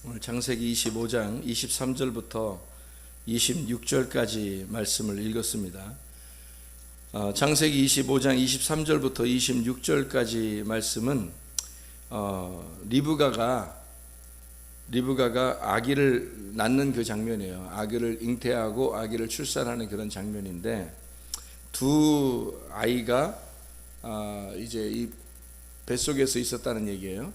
오늘 창세기 25장 23절부터 26절까지 말씀을 읽었습니다. 창세기 25장 23절부터 26절까지 말씀은 리브가가 아기를 낳는 그 장면이에요. 아기를 잉태하고 아기를 출산하는 그런 장면인데, 두 아이가 이제 이 뱃속에서 있었다는 얘기예요.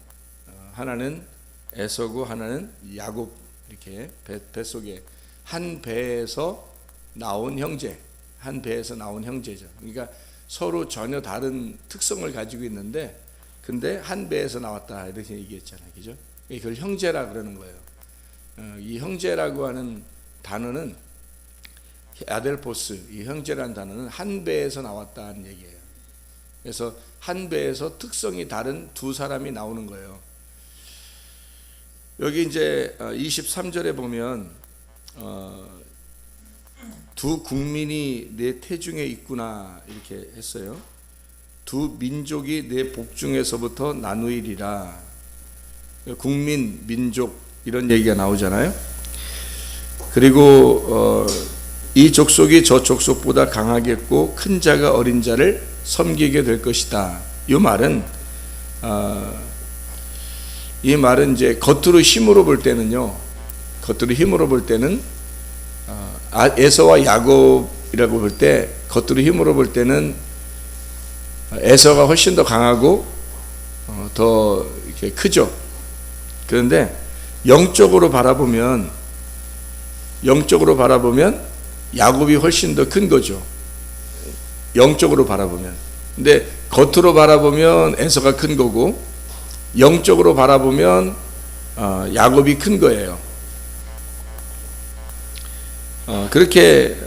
하나는 에서고 하나는 야곱, 이렇게 뱃속에 한 배에서 나온 형제, 한 배에서 나온 형제죠. 그러니까 서로 전혀 다른 특성을 가지고 있는데, 근데 한 배에서 나왔다 이렇게 얘기했잖아요, 그죠? 이걸 형제라 그러는 거예요. 이 형제라고 하는 단어는 아델포스, 이 형제라는 단어는 한 배에서 나왔다는 얘기예요. 그래서 한 배에서 특성이 다른 두 사람이 나오는 거예요. 여기 이제 23절에 보면 두 국민이 내 태중에 있구나 이렇게 했어요. 두 민족이 내 복중에서부터 나누이리라. 국민, 민족 이런 얘기가 나오잖아요. 그리고 이 족속이 저 족속보다 강하겠고 큰 자가 어린 자를 섬기게 될 것이다. 이 말은 이제 겉으로 힘으로 볼 때는요, 에서와 야곱이라고 볼 때, 겉으로 힘으로 볼 때는 에서가 훨씬 더 강하고 더 이렇게 크죠. 그런데 영적으로 바라보면 야곱이 훨씬 더 큰 거죠. 영적으로 바라보면. 근데 겉으로 바라보면 에서가 큰 거고, 영적으로 바라보면 야곱이 큰 거예요. 그렇게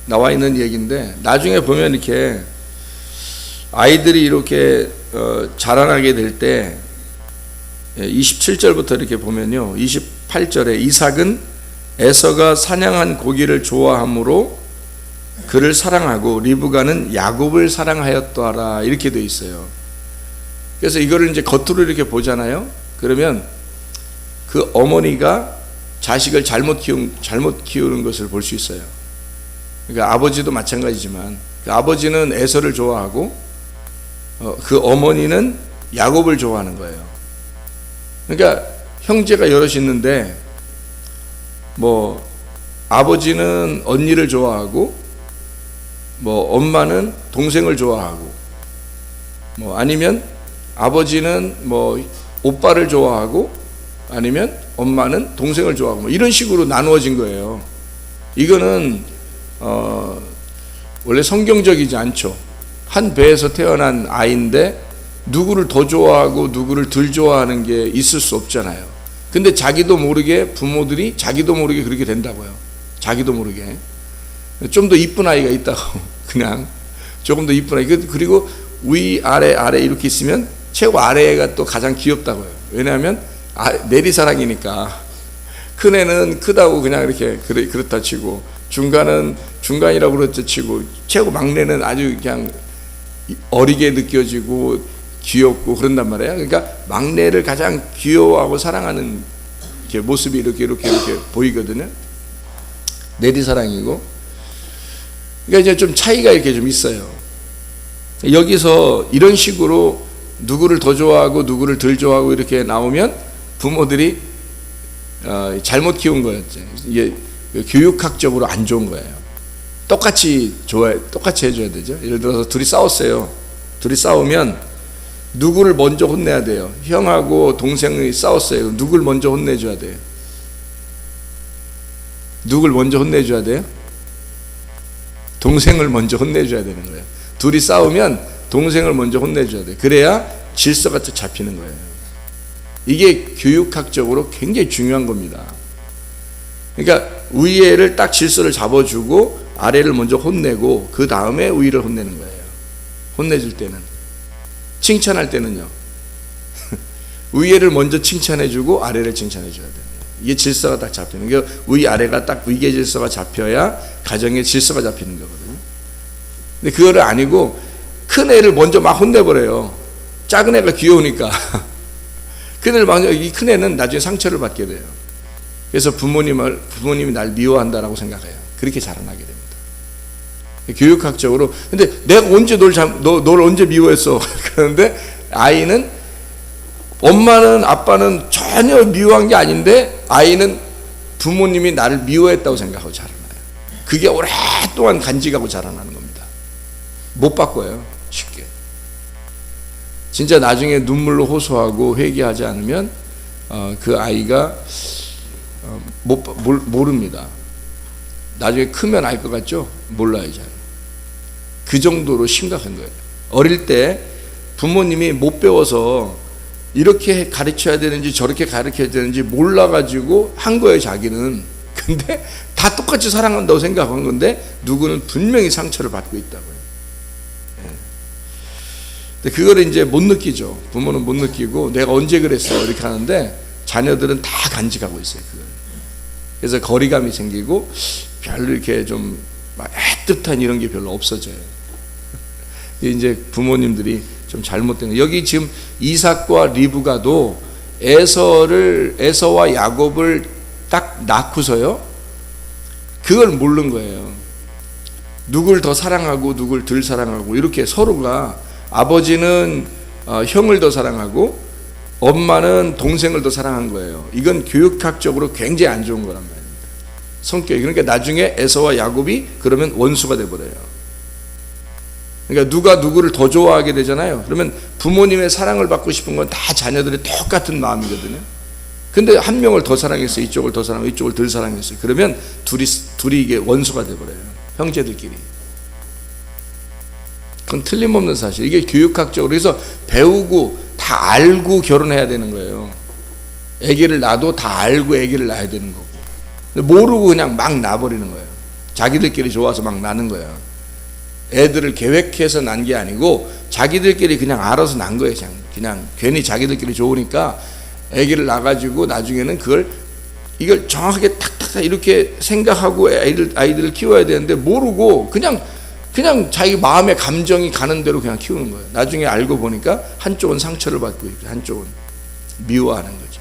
나와 있는 얘기인데, 나중에 보면 이렇게 아이들이 이렇게 자라나게 될 때 27절부터 이렇게 보면요, 28절에 이삭은 에서가 사냥한 고기를 좋아하므로 그를 사랑하고 리브가는 야곱을 사랑하였더라 이렇게 돼 있어요. 그래서 이거를 이제 겉으로 이렇게 보잖아요. 그러면 그 어머니가 자식을 잘못 키우는 것을 볼 수 있어요. 그러니까 아버지도 마찬가지지만, 그 아버지는 에서를 좋아하고 그 어머니는 야곱을 좋아하는 거예요. 그러니까 형제가 여럿이 있는데, 뭐 아버지는 언니를 좋아하고, 뭐 엄마는 동생을 좋아하고, 뭐 아니면 아버지는 뭐 오빠를 좋아하고, 아니면 엄마는 동생을 좋아하고, 뭐 이런 식으로 나누어진 거예요. 이거는 원래 성경적이지 않죠. 한 배에서 태어난 아이인데 누구를 더 좋아하고 누구를 덜 좋아하는 게 있을 수 없잖아요. 근데 자기도 모르게 부모들이 자기도 모르게 그렇게 된다고요. 자기도 모르게 좀 더 이쁜 아이가 있다고 그냥 조금 더 이쁜 아이, 그리고 위 아래 이렇게 있으면 최고 아래가 또 가장 귀엽다고요. 왜냐하면 내리사랑이니까. 큰 애는 크다고 그냥 이렇게 그렇다 치고, 중간은 중간이라고 그렇다 치고, 최고 막내는 아주 그냥 어리게 느껴지고 귀엽고 그런단 말이에요. 그러니까 막내를 가장 귀여워하고 사랑하는 이렇게 모습이 이렇게 보이거든요. 내리사랑이고. 그러니까 이제 좀 차이가 이렇게 좀 있어요. 여기서 이런 식으로 누구를 더 좋아하고 누구를 덜 좋아하고 이렇게 나오면 부모들이 잘못 키운 거였죠. 이게 교육학적으로 안 좋은 거예요. 똑같이 해줘야 되죠. 예를 들어서 둘이 싸웠어요. 둘이 싸우면 누구를 먼저 혼내야 돼요. 형하고 동생이 싸웠어요. 누굴 먼저 혼내줘야 돼요? 누굴 먼저 혼내줘야 돼요? 동생을 먼저 혼내줘야 되는 거예요. 둘이 싸우면 동생을 먼저 혼내줘야 돼요. 그래야 질서가 잡히는 거예요. 이게 교육학적으로 굉장히 중요한 겁니다. 그러니까 위에를 딱 질서를 잡아주고 아래를 먼저 혼내고 그 다음에 위를 혼내는 거예요. 혼내줄 때는. 칭찬할 때는요, 위에를 먼저 칭찬해주고 아래를 칭찬해줘야 돼요. 이게 질서가 딱 잡히는 게, 위아래가 딱 위계 질서가 잡혀야 가정의 질서가 잡히는 거거든요. 근데 그거를 아니고 큰 애를 먼저 막 혼내버려요. 작은 애가 귀여우니까. 큰애를 막는 이 큰애는 나중에 상처를 받게 돼요. 그래서 부모님이 날 미워한다라고 생각해요. 그렇게 자라나게 됩니다. 교육학적으로. 근데 내가 언제 널 언제 미워했어? 그런데 아이는 엄마는 아빠는 전혀 미워한 게 아닌데 아이는 부모님이 나를 미워했다고 생각하고 자라나요. 그게 오랫동안 간직하고 자라나는 겁니다. 못 바꿔요. 쉽게. 진짜 나중에 눈물로 호소하고 회개하지 않으면 그 아이가 모릅니다. 나중에 크면 알 것 같죠? 몰라요. 잘. 그 정도로 심각한 거예요. 어릴 때 부모님이 못 배워서 이렇게 가르쳐야 되는지 저렇게 가르쳐야 되는지 몰라가지고 한 거예요. 자기는. 근데 다 똑같이 사랑한다고 생각한 건데 누구는 분명히 상처를 받고 있다고요. 근데 그걸 이제 못 느끼죠. 부모는 못 느끼고 내가 언제 그랬어 이렇게 하는데 자녀들은 다 간직하고 있어요. 그걸. 그래서 거리감이 생기고 별로 이렇게 좀 애틋한 이런 게 별로 없어져요. 이제 부모님들이 좀 잘못된 거예요. 여기 지금 이삭과 리브가도 에서와 야곱을 딱 낳고서요. 그걸 모르는 거예요. 누굴 더 사랑하고 누굴 덜 사랑하고 이렇게 서로가 아버지는 형을 더 사랑하고 엄마는 동생을 더 사랑한 거예요. 이건 교육학적으로 굉장히 안 좋은 거란 말입니다. 성격이. 그러니까 나중에 에서와 야곱이 그러면 원수가 돼버려요. 그러니까 누가 누구를 더 좋아하게 되잖아요. 그러면 부모님의 사랑을 받고 싶은 건 다 자녀들의 똑같은 마음이거든요. 근데 한 명을 더 사랑했어요. 이쪽을 더 사랑하고 이쪽을 덜 사랑했어요. 그러면 둘이 이게 원수가 돼버려요. 형제들끼리. 그건 틀림없는 사실. 이게 교육학적으로. 그래서 배우고 다 알고 결혼해야 되는 거예요. 아기를 낳아도 다 알고 아기를 낳아야 되는 거고. 모르고 그냥 막 낳아버리는 거예요. 자기들끼리 좋아서 막 낳는 거예요. 애들을 계획해서 난 게 아니고 자기들끼리 그냥 알아서 난 거예요. 그냥 괜히 자기들끼리 좋으니까 아기를 낳아가지고 나중에는 이걸 정확하게 탁탁탁 이렇게 생각하고 아이들을 키워야 되는데 모르고 그냥 자기 마음의 감정이 가는 대로 그냥 키우는 거예요. 나중에 알고 보니까 한쪽은 상처를 받고 있고 한쪽은 미워하는 거죠.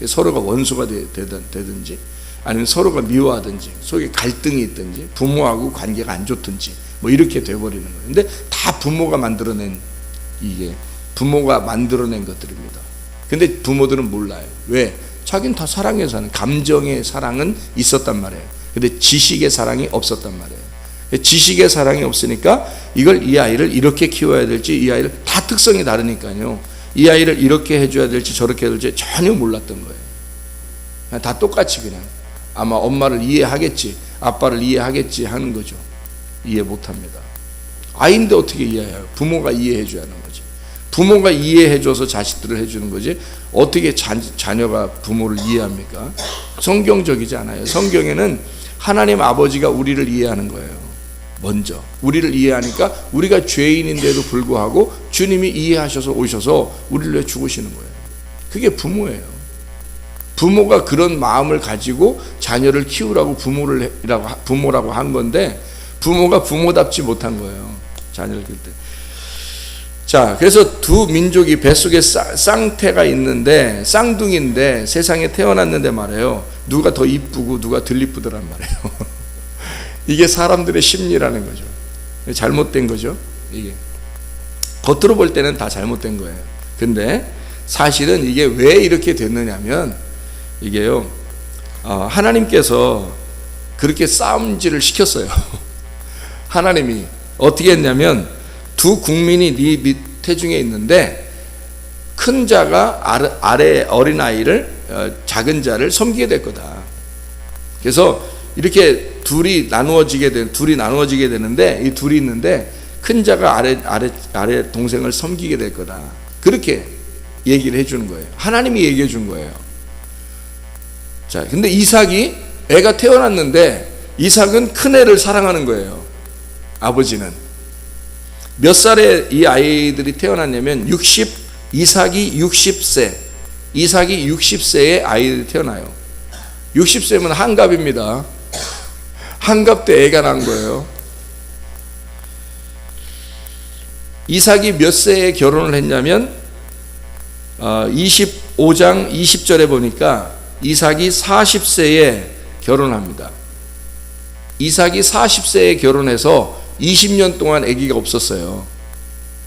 서로가 원수가 되든지 아니면 서로가 미워하든지 속에 갈등이 있든지 부모하고 관계가 안 좋든지 뭐 이렇게 돼버리는 거예요. 근데 다 부모가 만들어낸 것들입니다. 근데 부모들은 몰라요. 왜? 자기는 다 사랑해서 사는, 감정의 사랑은 있었단 말이에요. 근데 지식의 사랑이 없었단 말이에요. 지식의 사랑이 없으니까 이 아이를 이렇게 키워야 될지, 이 아이를 다 특성이 다르니까요. 이 아이를 이렇게 해줘야 될지 저렇게 해야 될지 전혀 몰랐던 거예요. 그냥 다 똑같이 그냥 아마 엄마를 이해하겠지, 아빠를 이해하겠지 하는 거죠. 이해 못합니다. 아이인데 어떻게 이해해요? 부모가 이해해줘야 하는 거지. 부모가 이해해줘서 자식들을 해주는 거지 어떻게 자녀가 부모를 이해합니까? 성경적이지 않아요. 성경에는 하나님 아버지가 우리를 이해하는 거예요. 먼저 우리를 이해하니까 우리가 죄인인데도 불구하고 주님이 이해하셔서 오셔서 우리를 위해 죽으시는 거예요. 그게 부모예요. 부모가 그런 마음을 가지고 자녀를 키우라고 부모라고 한 건데 부모가 부모답지 못한 거예요. 자녀를 키울 때. 자, 그래서 두 민족이 뱃속에 쌍태가 있는데 쌍둥이인데 세상에 태어났는데 말이에요. 누가 더 이쁘고 누가 덜 이쁘더란 말이에요. 이게 사람들의 심리라는 거죠. 잘못된 거죠. 이게 겉으로 볼 때는 다 잘못된 거예요. 근데 사실은 이게 왜 이렇게 됐느냐면 이게요, 하나님께서 그렇게 싸움질을 시켰어요. 하나님이 어떻게 했냐면 두 국민이 네 밑에 중에 있는데 큰 자가 아래 어린 아이를 작은 자를 섬기게 될 거다. 그래서 이렇게 둘이 나누어지게 되는데 이 둘이 있는데 큰 자가 아래 동생을 섬기게 될 거다. 그렇게 얘기를 해주는 거예요. 하나님이 얘기해 준 거예요. 자, 근데 이삭이 애가 태어났는데 이삭은 큰 애를 사랑하는 거예요. 아버지는 몇 살에 이 아이들이 태어났냐면 이삭이 60세에 아이들이 태어나요. 60세면 한갑입니다. 한갑 때 애가 난 거예요. 이삭이 몇 세에 결혼을 했냐면 5장 20절에 보니까 이삭이 40세에 결혼합니다. 이삭이 40세에 결혼해서 20년 동안 아기가 없었어요.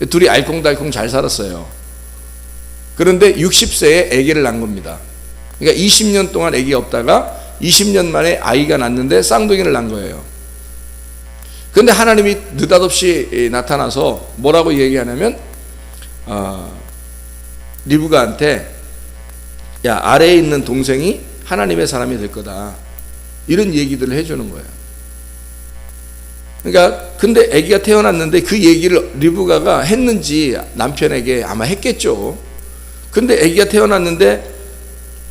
둘이 알콩달콩 잘 살았어요. 그런데 60세에 아기를 낳은 겁니다. 그러니까 20년 동안 아기가 없다가 20년 만에 아이가 낳는데 쌍둥이를 낳은 거예요. 그런데 하나님이 느닷없이 나타나서 뭐라고 얘기하냐면 리브가한테 야, 아래에 있는 동생이 하나님의 사람이 될 거다, 이런 얘기들을 해주는 거예요. 그러니까 근데 아기가 태어났는데 그 얘기를 리브가가 했는지 남편에게 아마 했겠죠. 근데 아기가 태어났는데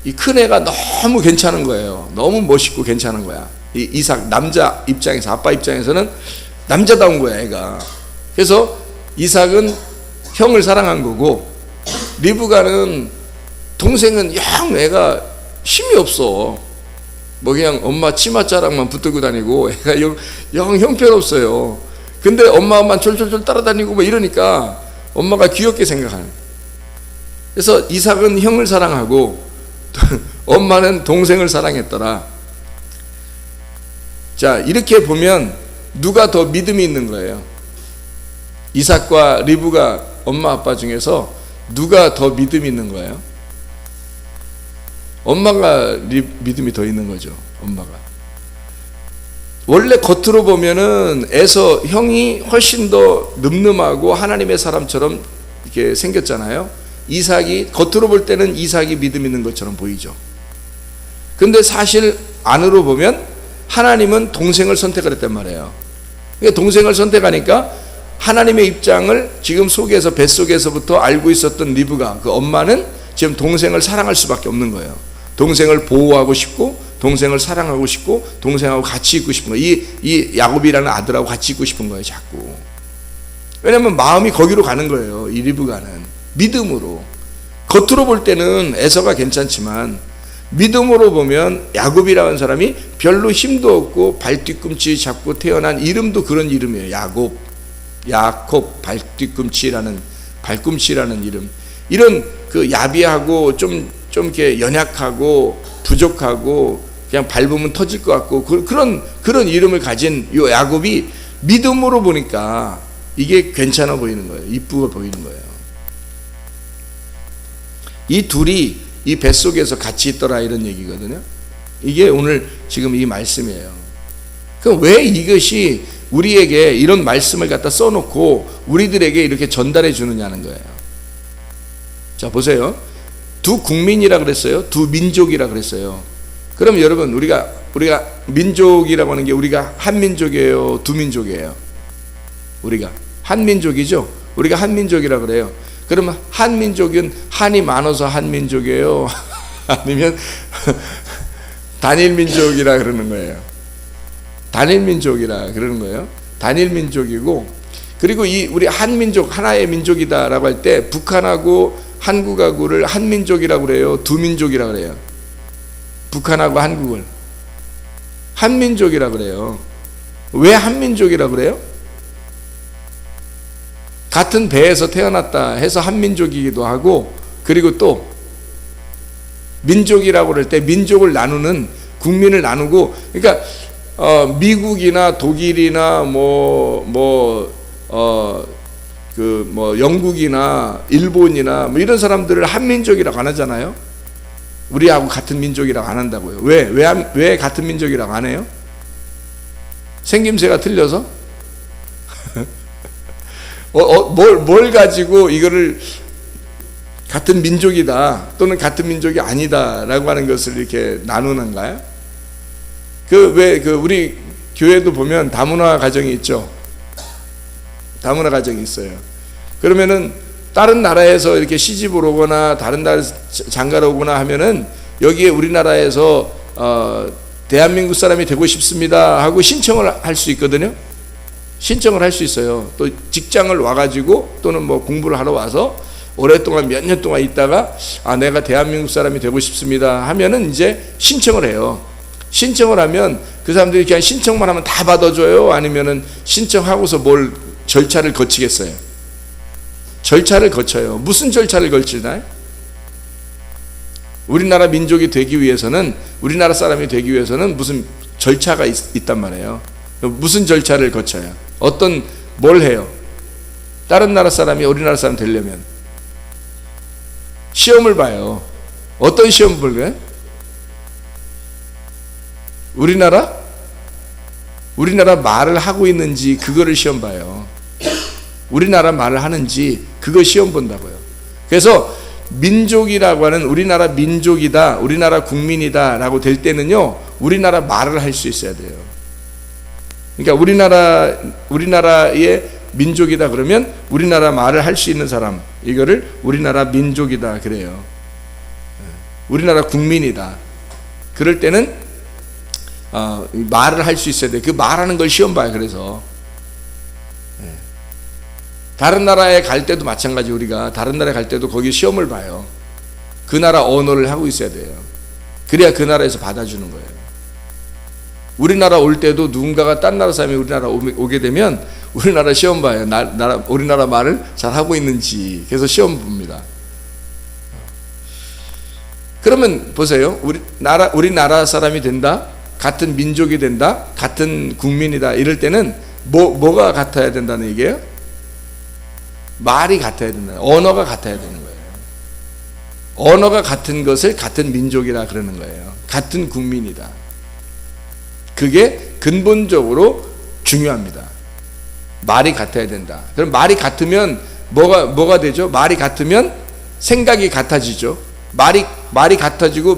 이 큰애가 너무 괜찮은 거예요. 너무 멋있고 괜찮은 거야. 이 이삭 남자 입장에서, 아빠 입장에서는 남자다운 거야 애가. 그래서 이삭은 형을 사랑한 거고, 리브가는 동생은 영 애가 힘이 없어. 뭐 그냥 엄마 치맛자락만 붙들고 다니고 애가 영 형편없어요. 근데 엄마만 졸졸졸 따라다니고 뭐 이러니까 엄마가 귀엽게 생각하는. 그래서 이삭은 형을 사랑하고 엄마는 동생을 사랑했더라. 자, 이렇게 보면 누가 더 믿음이 있는 거예요? 이삭과 리브가 엄마 아빠 중에서 누가 더 믿음이 있는 거예요? 엄마가 믿음이 더 있는 거죠. 엄마가. 원래 겉으로 보면은 에서 형이 훨씬 더 늠름하고 하나님의 사람처럼 이렇게 생겼잖아요. 이삭이 겉으로 볼 때는 이삭이 믿음 있는 것처럼 보이죠. 근데 사실 안으로 보면 하나님은 동생을 선택을 했단 말이에요. 그러니까 동생을 선택하니까 하나님의 입장을 지금 속에서, 뱃속에서부터 알고 있었던 리브가, 그 엄마는 지금 동생을 사랑할 수밖에 없는 거예요. 동생을 보호하고 싶고, 동생을 사랑하고 싶고, 동생하고 같이 있고 싶은 거예요. 이 야곱이라는 아들하고 같이 있고 싶은 거예요, 자꾸. 왜냐면 마음이 거기로 가는 거예요, 이 리브가는. 믿음으로. 겉으로 볼 때는 에서가 괜찮지만 믿음으로 보면 야곱이라는 사람이 별로 힘도 없고 발뒤꿈치 잡고 태어난 이름도 그런 이름이에요. 야곱, 발뒤꿈치라는, 발꿈치라는 이름. 이런 그 야비하고 좀 이렇게 연약하고 부족하고 그냥 밟으면 터질 것 같고 그런 이름을 가진 이 야곱이 믿음으로 보니까 이게 괜찮아 보이는 거예요. 이쁘게 보이는 거예요. 이 둘이 이 뱃속에서 같이 있더라, 이런 얘기거든요. 이게 오늘 지금 이 말씀이에요. 그럼 왜 이것이 우리에게 이런 말씀을 갖다 써놓고 우리들에게 이렇게 전달해 주느냐는 거예요. 자, 보세요. 두 국민이라 그랬어요. 두 민족이라 그랬어요. 그럼 여러분, 우리가 민족이라고 하는 게 우리가 한 민족이에요, 두 민족이에요? 우리가 한 민족이죠. 우리가 한 민족이라 그래요. 그러면 한 민족은 한이 많아서 한 민족이에요? 아니면 단일 민족이라 그러는 거예요? 단일 민족이라 그러는 거예요. 단일 민족이고, 그리고 우리 한 민족, 하나의 민족이다라고 할 때 북한하고 한국하고를 한 민족이라고 그래요? 두 민족이라고 그래요? 북한하고 한국을 한 민족이라고 그래요. 왜 한 민족이라고 그래요? 같은 배에서 태어났다 해서 한민족이기도 하고, 그리고 또 민족이라고 그럴 때 민족을 나누는, 국민을 나누고, 그러니까 미국이나 독일이나 영국이나 일본이나 뭐 이런 사람들을 한민족이라고 안 하잖아요. 우리하고 같은 민족이라고 안 한다고요. 왜 같은 민족이라고 안 해요? 생김새가 틀려서? 뭘 가지고 이거를 같은 민족이다 또는 같은 민족이 아니다 라고 하는 것을 이렇게 나누는가요? 우리 교회도 보면 다문화 가정이 있죠. 다문화 가정이 있어요. 그러면은 다른 나라에서 이렇게 시집을 오거나 다른 나라에서 장가를 오거나 하면은 여기에 우리나라에서 대한민국 사람이 되고 싶습니다 하고 신청을 할 수 있거든요. 신청을 할 수 있어요. 또 직장을 와가지고 또는 뭐 공부를 하러 와서 오랫동안 몇 년 동안 있다가 내가 대한민국 사람이 되고 싶습니다 하면은 이제 신청을 해요. 신청을 하면 그 사람들이 그냥 신청만 하면 다 받아줘요? 아니면은 신청하고서 뭘 절차를 거치겠어요? 절차를 거쳐요. 무슨 절차를 거치나요? 우리나라 민족이 되기 위해서는, 우리나라 사람이 되기 위해서는 무슨 절차가 있단 말이에요. 무슨 절차를 거쳐야, 뭘 해요? 다른 나라 사람이 우리나라 사람 되려면 시험을 봐요. 어떤 시험 볼까요? 우리나라 말을 하고 있는지 그거를 시험 봐요. 우리나라 말을 하는지 그거 시험 본다고요. 그래서 민족이라고 하는, 우리나라 민족이다, 우리나라 국민이다 라고 될 때는요, 우리나라 말을 할 수 있어야 돼요. 그러니까 우리나라의 민족이다 그러면 우리나라 말을 할 수 있는 사람, 이거를 우리나라 민족이다 그래요. 우리나라 국민이다. 그럴 때는 말을 할 수 있어야 돼. 그 말하는 걸 시험 봐요. 그래서 다른 나라에 갈 때도 마찬가지, 우리가 다른 나라에 갈 때도 거기 시험을 봐요. 그 나라 언어를 하고 있어야 돼요. 그래야 그 나라에서 받아주는 거예요. 우리나라 올 때도 누군가가 딴 나라 사람이 우리나라 오게 되면 우리나라 시험 봐요. 우리나라 말을 잘 하고 있는지. 그래서 시험 봅니다. 그러면 보세요. 우리나라 사람이 된다, 같은 민족이 된다, 같은 국민이다, 이럴 때는 뭐가 같아야 된다는 얘기예요? 말이 같아야 된다. 언어가 같아야 되는 거예요. 언어가 같은 것을 같은 민족이라 그러는 거예요. 같은 국민이다. 그게 근본적으로 중요합니다. 말이 같아야 된다. 그럼 말이 같으면 뭐가 되죠? 말이 같으면 생각이 같아지죠. 말이 같아지고,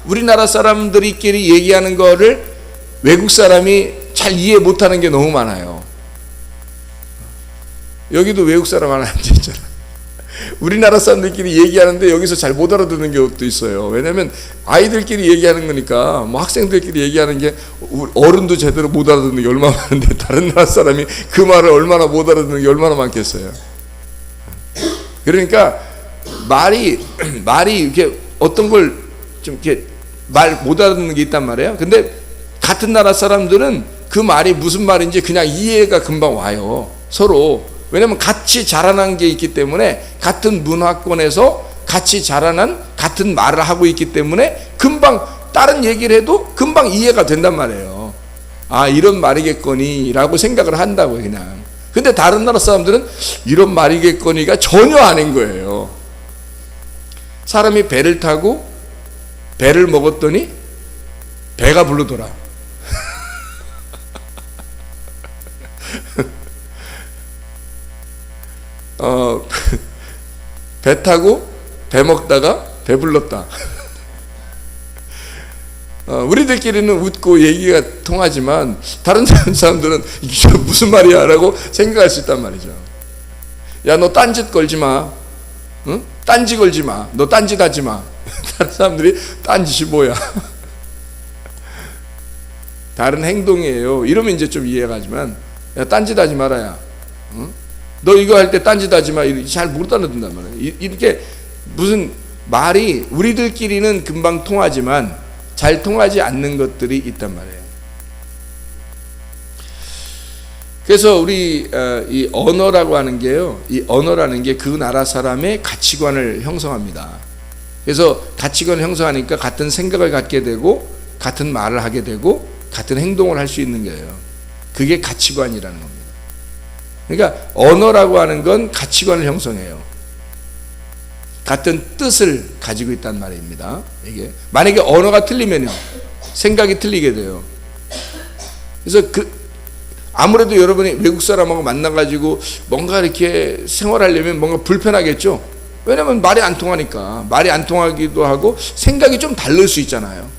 우리나라 사람들끼리 얘기하는 거를 외국 사람이 잘 이해 못하는 게 너무 많아요. 여기도 외국 사람 하나 앉아있잖아. 우리나라 사람들끼리 얘기하는데 여기서 잘 못 알아듣는 경우도 있어요. 왜냐면 아이들끼리 얘기하는 거니까, 뭐 학생들끼리 얘기하는 게 어른도 제대로 못 알아듣는 게 얼마나 많은데, 다른 나라 사람이 그 말을 얼마나 못 알아듣는 게 얼마나 많겠어요. 그러니까 말이 이렇게 어떤 걸 좀 이렇게 말 못 알아듣는 게 있단 말이에요. 근데 같은 나라 사람들은 그 말이 무슨 말인지 그냥 이해가 금방 와요. 서로. 왜냐면 같이 자라난 게 있기 때문에, 같은 문화권에서 같이 자라난 같은 말을 하고 있기 때문에 금방 다른 얘기를 해도 금방 이해가 된단 말이에요. 아, 이런 말이겠거니 라고 생각을 한다고요, 그냥. 근데 다른 나라 사람들은 이런 말이겠거니가 전혀 아닌 거예요. 사람이 배를 타고 배를 먹었더니 배가 부르더라. 배 타고 배 먹다가 배 불렀다. 우리들끼리는 웃고 얘기가 통하지만 다른 사람들은 이게 무슨 말이야 라고 생각할 수 있단 말이죠. 야, 너 딴짓 걸지 마. 응? 딴지 걸지 마. 너 딴짓 하지 마. 다른 사람들이 딴짓이 뭐야. 다른 행동이에요. 이러면 이제 좀 이해가 가지만, 야, 딴짓 하지 말아야. 응? 너 이거 할 때 딴짓 하지 마. 잘 못 알아듣는단 말이에요. 이렇게 무슨 말이 우리들끼리는 금방 통하지만 잘 통하지 않는 것들이 있단 말이에요. 그래서 이 언어라고 하는 게요, 이 언어라는 게 그 나라 사람의 가치관을 형성합니다. 그래서 가치관을 형성하니까 같은 생각을 갖게 되고, 같은 말을 하게 되고, 같은 행동을 할 수 있는 거예요. 그게 가치관이라는 겁니다. 그러니까 언어라고 하는 건 가치관을 형성해요. 같은 뜻을 가지고 있단 말입니다. 이게 만약에 언어가 틀리면요, 생각이 틀리게 돼요. 그래서 아무래도 여러분이 외국 사람하고 만나가지고 뭔가 이렇게 생활하려면 뭔가 불편하겠죠. 왜냐면 말이 안 통하니까. 말이 안 통하기도 하고 생각이 좀 다를 수 있잖아요.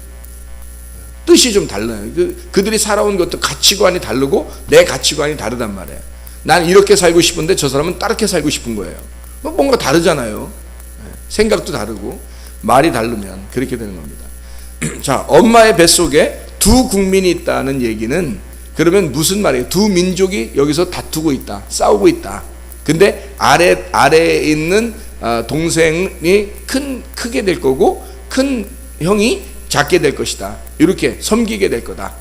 뜻이 좀 달라요. 그들이 살아온 것도 가치관이 다르고 내 가치관이 다르단 말이에요. 난 이렇게 살고 싶은데 저 사람은 다르게 살고 싶은 거예요. 뭔가 다르잖아요. 생각도 다르고 말이 다르면 그렇게 되는 겁니다. 자, 엄마의 뱃속에 두 국민이 있다는 얘기는 그러면 무슨 말이에요? 두 민족이 여기서 다투고 있다, 싸우고 있다. 근데 아래에 있는 동생이 크게 될 거고, 큰 형이 작게 될 것이다. 이렇게 섬기게 될 거다.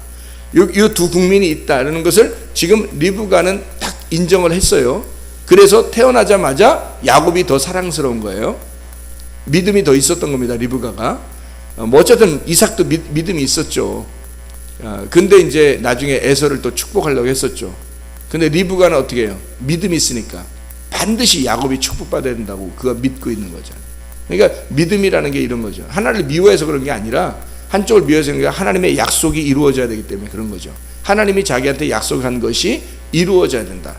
이 두 국민이 있다는 것을 지금 리브가는 딱 인정을 했어요. 그래서 태어나자마자 야곱이 더 사랑스러운 거예요. 믿음이 더 있었던 겁니다, 리브가가. 뭐 어쨌든 이삭도 믿음이 있었죠. 근데 이제 나중에 에서를 또 축복하려고 했었죠. 근데 리브가는 어떻게 해요? 믿음이 있으니까 반드시 야곱이 축복받아야 된다고 그가 믿고 있는 거죠. 그러니까 믿음이라는 게 이런 거죠. 하나님을 미워해서 그런 게 아니라, 한쪽을 미워해서 그런 게 하나님의 약속이 이루어져야 되기 때문에 그런 거죠. 하나님이 자기한테 약속한 것이 이루어져야 된다.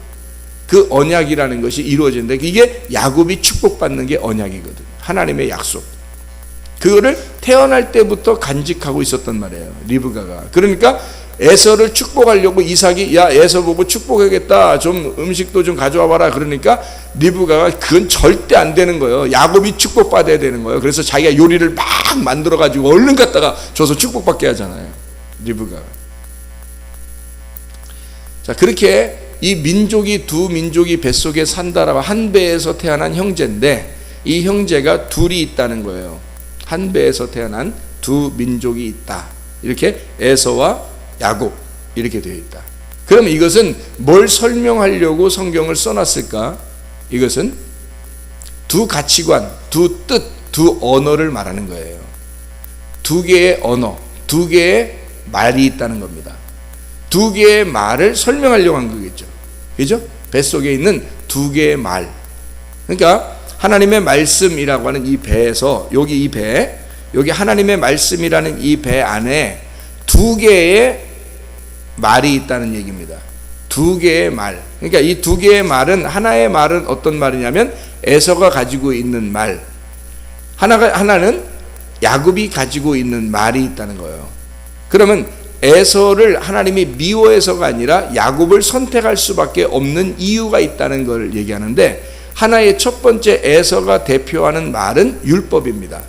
그 언약이라는 것이 이루어진다. 이게 야곱이 축복받는 게 언약이거든요. 하나님의 약속. 그거를 태어날 때부터 간직하고 있었단 말이에요, 리브가가. 그러니까 에서를 축복하려고 이삭이 야 에서 보고 축복하겠다, 좀 음식도 좀 가져와 봐라. 그러니까 리브가가 그건 절대 안 되는 거예요. 야곱이 축복받아야 되는 거예요. 그래서 자기가 요리를 막 만들어 가지고 얼른 갖다가 줘서 축복받게 하잖아요, 리브가가. 자, 그렇게 이 민족이 두 민족이 뱃속에 산다라고, 한 배에서 태어난 형제인데 이 형제가 둘이 있다는 거예요. 한 배에서 태어난 두 민족이 있다. 이렇게 에서와 야곱 이렇게 되어 있다. 그럼 이것은 뭘 설명하려고 성경을 써놨을까? 이것은 두 가치관, 두 뜻, 두 언어를 말하는 거예요. 두 개의 언어, 두 개의 말이 있다는 겁니다. 두 개의 말을 설명하려고 한 거겠죠. 그죠? 뱃속에 있는 두 개의 말. 그러니까 하나님의 말씀이라고 하는 이 배에서, 여기 이 배, 여기 하나님의 말씀이라는 이 배 안에 두 개의 말이 있다는 얘기입니다. 두 개의 말. 그러니까 이 두 개의 말은, 하나의 말은 어떤 말이냐면 에서가 가지고 있는 말, 하나는 야곱이 가지고 있는 말이 있다는 거예요. 그러면 에서를 하나님이 미워해서가 아니라 야곱을 선택할 수밖에 없는 이유가 있다는 걸 얘기하는데, 하나의 첫 번째 에서가 대표하는 말은 율법입니다.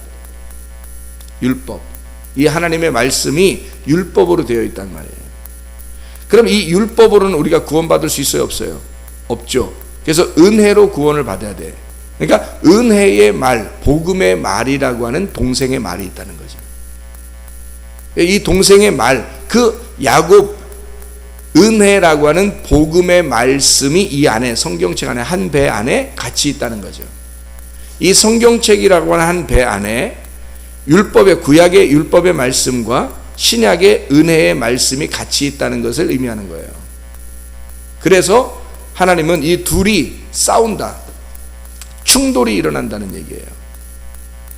율법. 이 하나님의 말씀이 율법으로 되어 있단 말이에요. 그럼 이 율법으로는 우리가 구원받을 수 있어요, 없어요? 없죠. 그래서 은혜로 구원을 받아야 돼. 그러니까 은혜의 말, 복음의 말이라고 하는 동생의 말이 있다는 거죠. 이 동생의 말, 그 야곱, 은혜라고 하는 복음의 말씀이 이 안에, 성경책 안에, 한 배 안에 같이 있다는 거죠. 이 성경책이라고 하는 한 배 안에 율법의, 구약의 율법의 말씀과 신약의 은혜의 말씀이 같이 있다는 것을 의미하는 거예요. 그래서 하나님은 이 둘이 싸운다, 충돌이 일어난다는 얘기예요.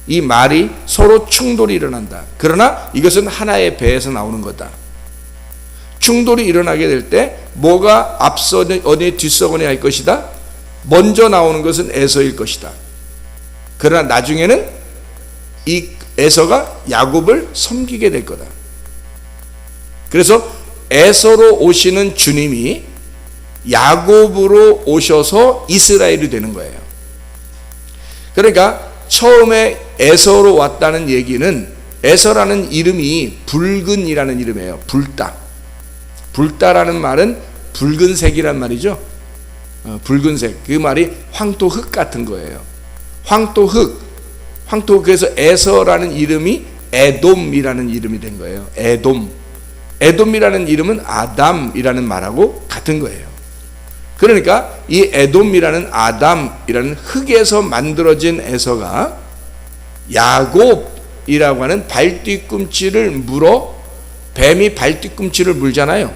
이 말이 서로 충돌이 일어난다. 그러나 이것은 하나의 배에서 나오는 거다. 충돌이 일어나게 될 때 뭐가 앞서거니 뒤서거니 할 것이다. 먼저 나오는 것은 에서일 것이다. 그러나 나중에는 이 에서가 야곱을 섬기게 될 거다. 그래서 에서로 오시는 주님이 야곱으로 오셔서 이스라엘이 되는 거예요. 그러니까 처음에 에서로 왔다는 얘기는, 에서라는 이름이 붉은이라는 이름이에요. 불다. 불다라는 말은 붉은색이란 말이죠. 붉은색. 그 말이 황토흙 같은 거예요. 황토흙. 그래서 에서라는 이름이 에돔이라는 이름이 된 거예요. 에돔이라는 이름은 아담이라는 말하고 같은 거예요. 그러니까 이 에돔이라는 아담이라는 흙에서 만들어진 에서가 야곱이라고 하는 발뒤꿈치를 물어, 뱀이 발뒤꿈치를 물잖아요.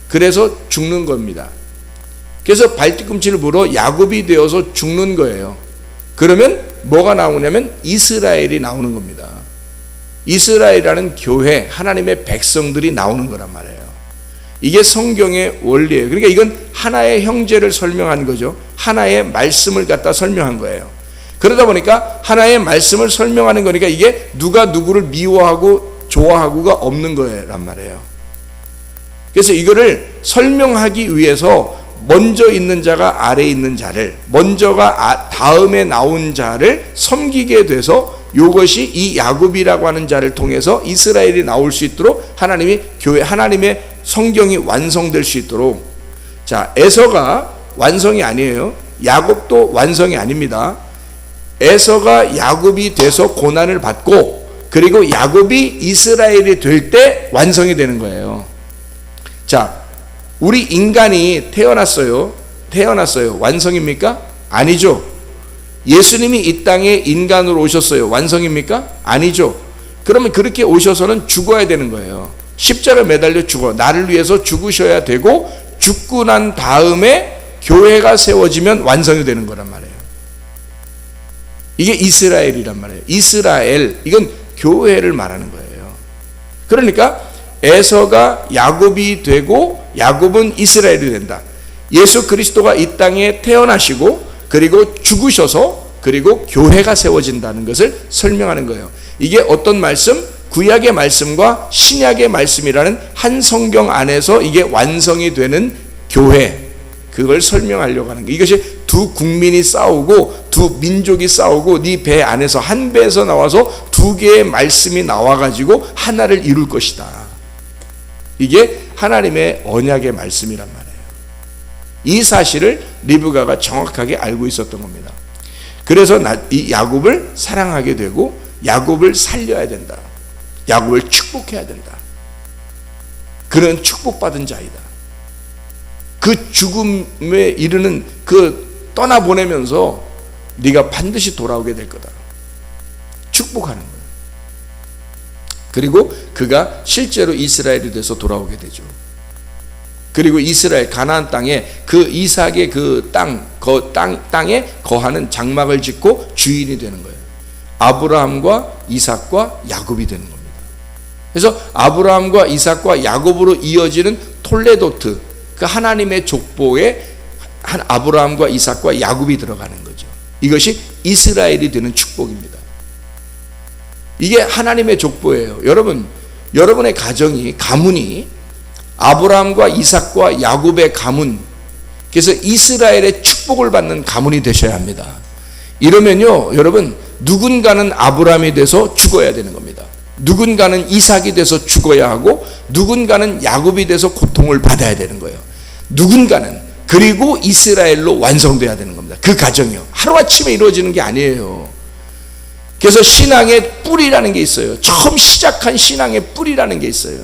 그래서 죽는 겁니다. 그래서 발뒤꿈치를 물어 야곱이 되어서 죽는 거예요. 그러면 뭐가 나오냐면 이스라엘이 나오는 겁니다. 이스라엘이라는 교회, 하나님의 백성들이 나오는 거란 말이에요. 이게 성경의 원리예요. 그러니까 이건 하나의 형제를 설명한 거죠. 하나의 말씀을 갖다 설명한 거예요. 그러다 보니까 하나의 말씀을 설명하는 거니까 이게 누가 누구를 미워하고 좋아하고가 없는 거란 말이에요. 그래서 이거를 설명하기 위해서 먼저 있는 자가 아래에 있는 자를, 먼저가 다음에 나온 자를 섬기게 돼서 이것이 이 야곱이라고 하는 자를 통해서 이스라엘이 나올 수 있도록 하나님이 교회, 하나님의 성경이 완성될 수 있도록. 자, 에서가 완성이 아니에요. 야곱도 완성이 아닙니다. 에서가 야곱이 돼서 고난을 받고, 그리고 야곱이 이스라엘이 될 때 완성이 되는 거예요. 자, 우리 인간이 태어났어요. 완성입니까? 아니죠. 예수님이 이 땅에 인간으로 오셨어요. 완성입니까? 아니죠. 그러면 그렇게 오셔서는 죽어야 되는 거예요. 십자가에 매달려 죽어. 나를 위해서 죽으셔야 되고, 죽고 난 다음에 교회가 세워지면 완성이 되는 거란 말이에요. 이게 이스라엘이란 말이에요. 이스라엘, 이건 교회를 말하는 거예요. 그러니까 에서가 야곱이 되고 야곱은 이스라엘이 된다. 예수 그리스도가 이 땅에 태어나시고 그리고 죽으셔서 그리고 교회가 세워진다는 것을 설명하는 거예요. 이게 어떤 말씀? 구약의 말씀과 신약의 말씀이라는 한 성경 안에서 이게 완성이 되는 교회, 그걸 설명하려고 하는 거예요. 이것이 두 국민이 싸우고 두 민족이 싸우고 네 배 안에서 한 배에서 나와서 두 개의 말씀이 나와가지고 하나를 이룰 것이다. 이게 하나님의 언약의 말씀이란 말이에요. 이 사실을 리브가가 정확하게 알고 있었던 겁니다. 그래서 이 야곱을 사랑하게 되고 야곱을 살려야 된다. 야곱을 축복해야 된다. 그런 축복받은 자이다. 그 죽음에 이르는 그 떠나보내면서 네가 반드시 돌아오게 될 거다. 축복하는 거예요. 그리고 그가 실제로 이스라엘이 돼서 돌아오게 되죠. 그리고 이스라엘 가나안 땅에 그 이삭의 그 땅에 거하는 장막을 짓고 주인이 되는 거예요. 아브라함과 이삭과 야곱이 되는 겁니다. 그래서 아브라함과 이삭과 야곱으로 이어지는 톨레도트, 그 하나님의 족보에 아브라함과 이삭과 야곱이 들어가는 거죠. 이것이 이스라엘이 되는 축복입니다. 이게 하나님의 족보예요. 여러분의 가문이 아브라함과 이삭과 야곱의 가문, 그래서 이스라엘의 축복을 받는 가문이 되셔야 합니다. 이러면요, 여러분, 누군가는 아브라함이 돼서 죽어야 되는 겁니다. 누군가는 이삭이 돼서 죽어야 하고 누군가는 야곱이 돼서 고통을 받아야 되는 거예요. 누군가는, 그리고 이스라엘로 완성돼야 되는 겁니다. 그 과정이요. 하루아침에 이루어지는 게 아니에요. 그래서 신앙의 뿌리라는 게 있어요. 처음 시작한 신앙의 뿌리라는 게 있어요.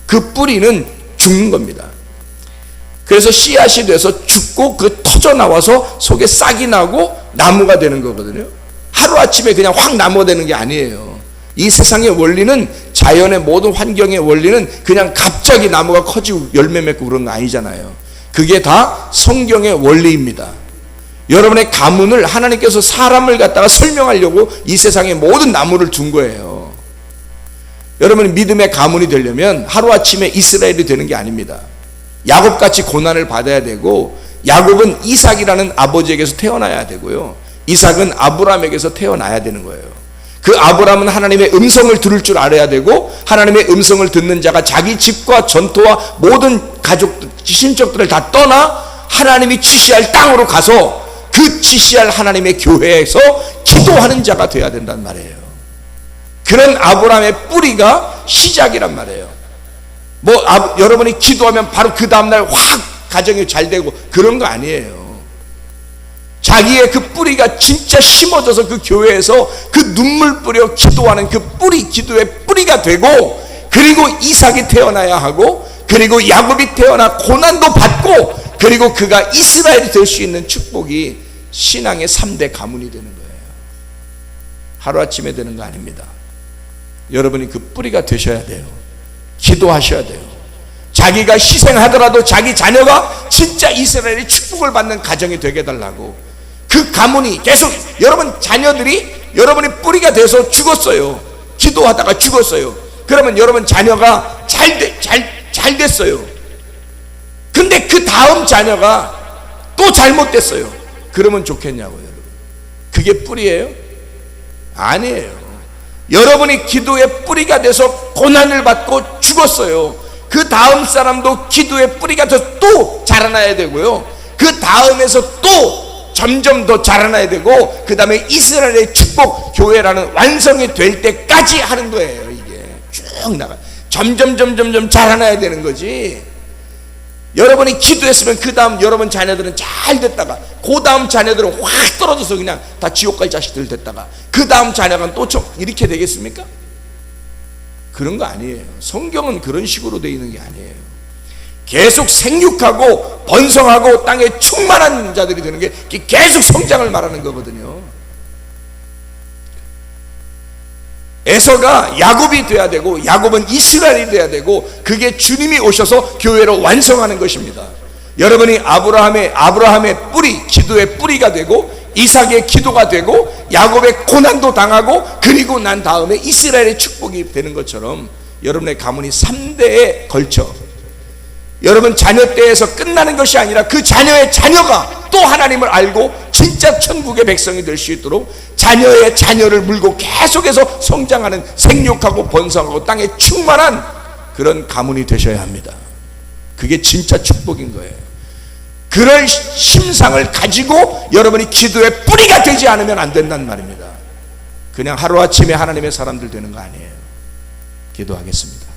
그 뿌리는 죽는 겁니다. 그래서 씨앗이 돼서 죽고 그 터져 나와서 속에 싹이 나고 나무가 되는 거거든요. 하루아침에 그냥 확 나무가 되는 게 아니에요. 이 세상의 원리는, 자연의 모든 환경의 원리는 그냥 갑자기 나무가 커지고 열매 맺고 그런 거 아니잖아요. 그게 다 성경의 원리입니다. 여러분의 가문을 하나님께서 사람을 갖다가 설명하려고 이 세상의 모든 나무를 둔 거예요. 여러분이 믿음의 가문이 되려면 하루아침에 이스라엘이 되는 게 아닙니다. 야곱같이 고난을 받아야 되고, 야곱은 이삭이라는 아버지에게서 태어나야 되고요, 이삭은 아브라함에게서 태어나야 되는 거예요. 그 아브라함은 하나님의 음성을 들을 줄 알아야 되고, 하나님의 음성을 듣는 자가 자기 집과 전토와 모든 가족들, 친척들을 다 떠나 하나님이 지시할 땅으로 가서 그 지시할 하나님의 교회에서 기도하는 자가 되어야 된단 말이에요. 그런 아브라함의 뿌리가 시작이란 말이에요. 여러분이 기도하면 바로 그 다음날 확 가정이 잘 되고 그런 거 아니에요. 자기의 그 뿌리가 진짜 심어져서 그 교회에서 그 눈물 뿌려 기도하는 그 뿌리, 기도의 뿌리가 되고, 그리고 이삭이 태어나야 하고, 그리고 야곱이 태어나 고난도 받고, 그리고 그가 이스라엘이 될 수 있는 축복이 신앙의 3대 가문이 되는 거예요. 하루아침에 되는 거 아닙니다. 여러분이 그 뿌리가 되셔야 돼요. 기도하셔야 돼요. 자기가 희생하더라도 자기 자녀가 진짜 이스라엘의 축복을 받는 가정이 되게 해달라고. 그 가문이 계속, 여러분 자녀들이 여러분의 뿌리가 돼서 죽었어요. 기도하다가 죽었어요. 그러면 여러분 자녀가 잘 됐어요. 근데 그 다음 자녀가 또 잘못됐어요. 그러면 좋겠냐고요, 여러분. 그게 뿌리예요? 아니에요. 여러분이 기도의 뿌리가 돼서 고난을 받고 죽었어요. 그 다음 사람도 기도의 뿌리가 돼서 또 자라나야 되고요, 그 다음에서 또 점점 더 자라나야 되고, 그 다음에 이스라엘의 축복 교회라는 완성이 될 때까지 하는 거예요. 이게 쭉 나가, 점점 자라나야 되는 거지. 여러분이 기도했으면 그 다음 여러분 자녀들은 잘 됐다가, 그 다음 자녀들은 확 떨어져서 그냥 다 지옥 갈 자식들 됐다가, 그 다음 자녀가 또 이렇게 되겠습니까? 그런 거 아니에요. 성경은 그런 식으로 되어 있는 게 아니에요. 계속 생육하고 번성하고 땅에 충만한 자들이 되는 게 계속 성장을 말하는 거거든요. 에서가 야곱이 돼야 되고 야곱은 이스라엘이 돼야 되고 그게 주님이 오셔서 교회로 완성하는 것입니다. 여러분이 아브라함의 뿌리, 기도의 뿌리가 되고 이삭의 기도가 되고 야곱의 고난도 당하고 그리고 난 다음에 이스라엘의 축복이 되는 것처럼 여러분의 가문이 3대에 걸쳐 여러분 자녀 때에서 끝나는 것이 아니라 그 자녀의 자녀가 또 하나님을 알고 진짜 천국의 백성이 될 수 있도록 자녀의 자녀를 물고 계속해서 성장하는 생육하고 번성하고 땅에 충만한 그런 가문이 되셔야 합니다. 그게 진짜 축복인 거예요. 그럴 심상을 가지고 여러분이 기도의 뿌리가 되지 않으면 안 된다는 말입니다. 그냥 하루아침에 하나님의 사람들 되는 거 아니에요. 기도하겠습니다.